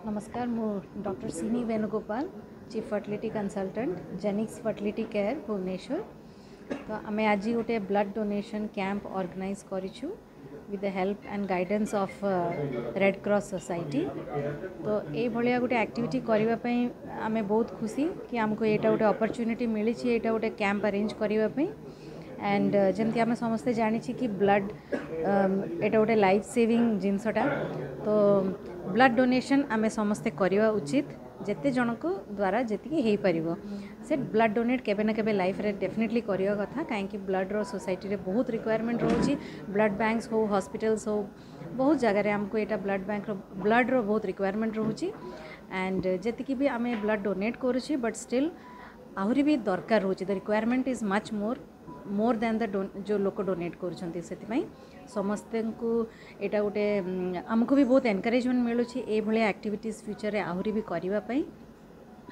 नमस्कार मु doctor Sini Venugopal chief fertility consultant Genix fertility care Bhubaneswar. तो आम आज गोटे ब्लड डोनेशन कैंप ऑर्गेनाइज करिछु with the help and guidance of Red Cross Society. तो ये भाया गोटे एक्टिविटी करने आम बहुत खुशी कि आमको यहाँ गोटे अपॉर्चुनिटी मिली यहाँ गोटे कैंप अरेंज करने एंड जमती आम समस्ते जानी कि ब्लड एटा गोटे लाइफ सेविंग जिनसटा। तो ब्लड डोनेशन आम समस्ते करवा उचित जिते जनक द्वारा जी हो पार से ब्लड डोनेट केबे ना केबे लाइफ रे डेफिनेटली करवा कथा कहीं ब्लड रो सोसाइटी रे बहुत रिक्वायरमेंट रोची। ब्लड बैंक्स हो हॉस्पिटल्स हो बहुत जगह आमको यहाँ ब्लड रो बहुत रिक्वायरमेंट रोची एंड जी भी आम ब्लड डोनेट करुँची बट स्टिल आहरी भी दरकार रोची। The requirement is much more than the जो लोक डोनेट करुँच से समस्त को यहाँ गोटे आमको भी बहुत एनकरेजमेंट मिलूँ ये एक्टिविटीज फ्यूचर आहरी भी करने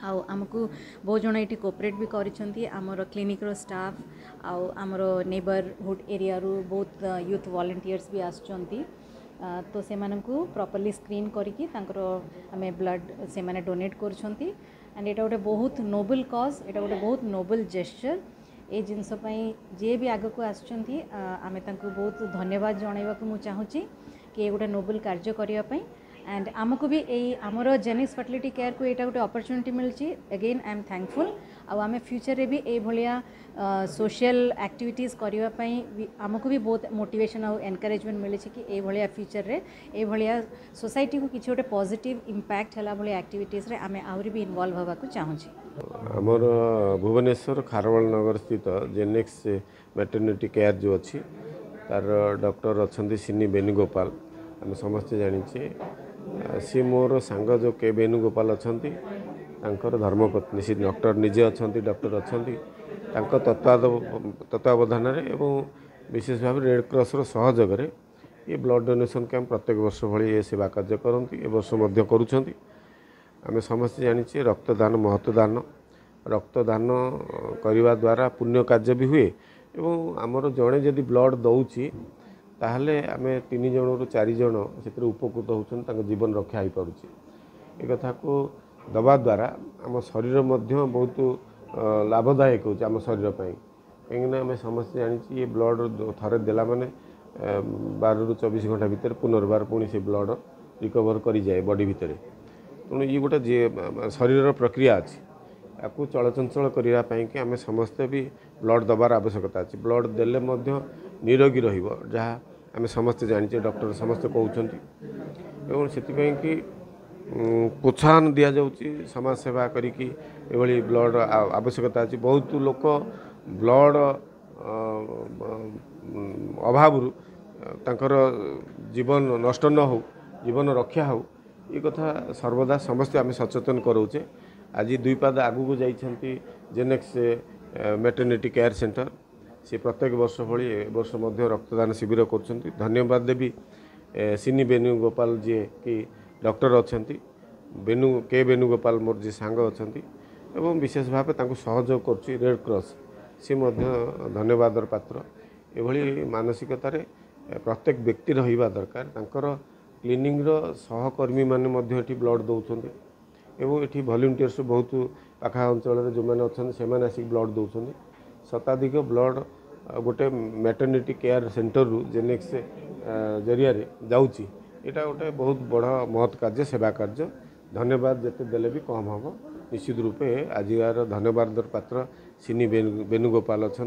आमको बहुत जन ये कोऑपरेट भी करिसेंती आमर क्लिनिक रो स्टाफ आमर नेबरहुड एरिया रू बहुत यूथ वॉलंटियर्स भी आसुचंती। तो से मानकु प्रॉपर्ली स्क्रीन करके आम ब्लड से माने डोनेट करुँच एंड ये गोटे बहुत नोबल कॉज ये गोटे बहुत नोबल जेस्चर ये जिनसपाई जी भी आग को आसुचंती आम बहुत धन्यवाद जनइबा को चाहूँगी कि ये गोटे नोबल कार्य करने एंड आमको भी यही आमर जेनिक्स फर्टिलिटी केयर को यहाँ गोटे अपॉर्चुनिटी मिली अगेन आई एम थैंकफुल आम फ्यूचर रे भी ये भाया सोशल एक्टिविटीज करने आमको भी बहुत मोटिवेशन और एनकरेजमेंट मिली कि ये भाया फ्यूचर रे ये भाया सोसाइटी को किसी गोटे पॉजिटिव इंपैक्ट है भाया एक्टिविटीज रे आम आहरी भी इन्वॉल्व होगा चाहूँगी। आमर भुवनेश्वर खारवाल नगर स्थित जेनेक्स मैटरनिटी केयर जो अच्छी तार डॉक्टर अच्छा सिनी वेणुगोपाल आम समस्ते जानी सी मोर सांग जो के वेणुगोपाल अच्छा धर्मपत्नी सी डॉक्टर निजे अच्छा डॉक्टर अच्छा तत्वावधान एवं विशेष भाव रेड क्रॉस सहयोग ये ब्लड डोनेशन कैंप प्रत्येक वर्ष भली ये सेवा कार्य करती वर्ष करुँच। आम समस्ते जानी रक्तदान महत्वदान रक्तदान करने द्वारा पुण्य कार्य भी हुए एवं आमर जड़े जदि ब्लड दौची ताहले आम 3 जन रु 4 जन से उपकृत होती जीवन रक्षा हो पारुची। एक कथा को दबा द्वारा आम शरीर मध्य बहुत लाभदायक हो आम शरीर पर कहीं आम समस्ते जानी ये ब्लड थरे देला माने 12 रु 24 घंटा भितर पुनर्बार पुणी से ब्लड रिकवर करी जाए बॉडी भितर। तेणु ये गोटे शरीर प्रक्रिया अच्छी आपको चलचंचल करने कि आम समस्ते भी ब्लड दबार आवश्यकता अच्छी। ब्लड देले निरोगी रहिबो जहाँ आम समस्ते जानी डॉक्टर समस्ते कहते एवं से कि प्रोत्साहन दि जाऊँगी समाज सेवा करी ब्लड आवश्यकता अच्छी। बहुत लोक ब्लड अभाव तांकर जीवन नष्ट न हो जीवन रक्षा हो ये कथा सर्वदा समस्ते आम सचेतन कराऊे। आज 2 पाद आगू को जाइछंती जेनेक्स मैटरनिटी केयर सेंटर से प्रत्येक वर्ष भली वर्ष मध्य रक्तदान शिविर कर धन्यवाद देवी सिनी वेणुगोपाल जी कि डॉक्टर अच्छा के वेणुगोपाल मोर जी सांग अच्छा एवं विशेष भाव सहयोग कर रेड क्रॉस सी धन्यवादर पात्र। एभली मानसिकतार प्रत्येक व्यक्ति रहिबा दरकार तांकर क्लिनिक सहकर्मी माने ब्लड दौरान एवं ये भॉलंटियर्स बहुत पाखा अंचल जो मैंने अच्छा से आसिक ब्लड दौरान शताधिक ब्लड गोटे मैटरनिटी केयर सेंटर रु जेनेक्स जरिया जाऊँगी यहाँ गोटे बहुत बड़ा महत् कार्य सेवा कार्य धन्यवाद जिते देले भी कम हम निश्चित रूपे आज धन्यवाद पात्र सिनी वेणुगोपाल अच्छा।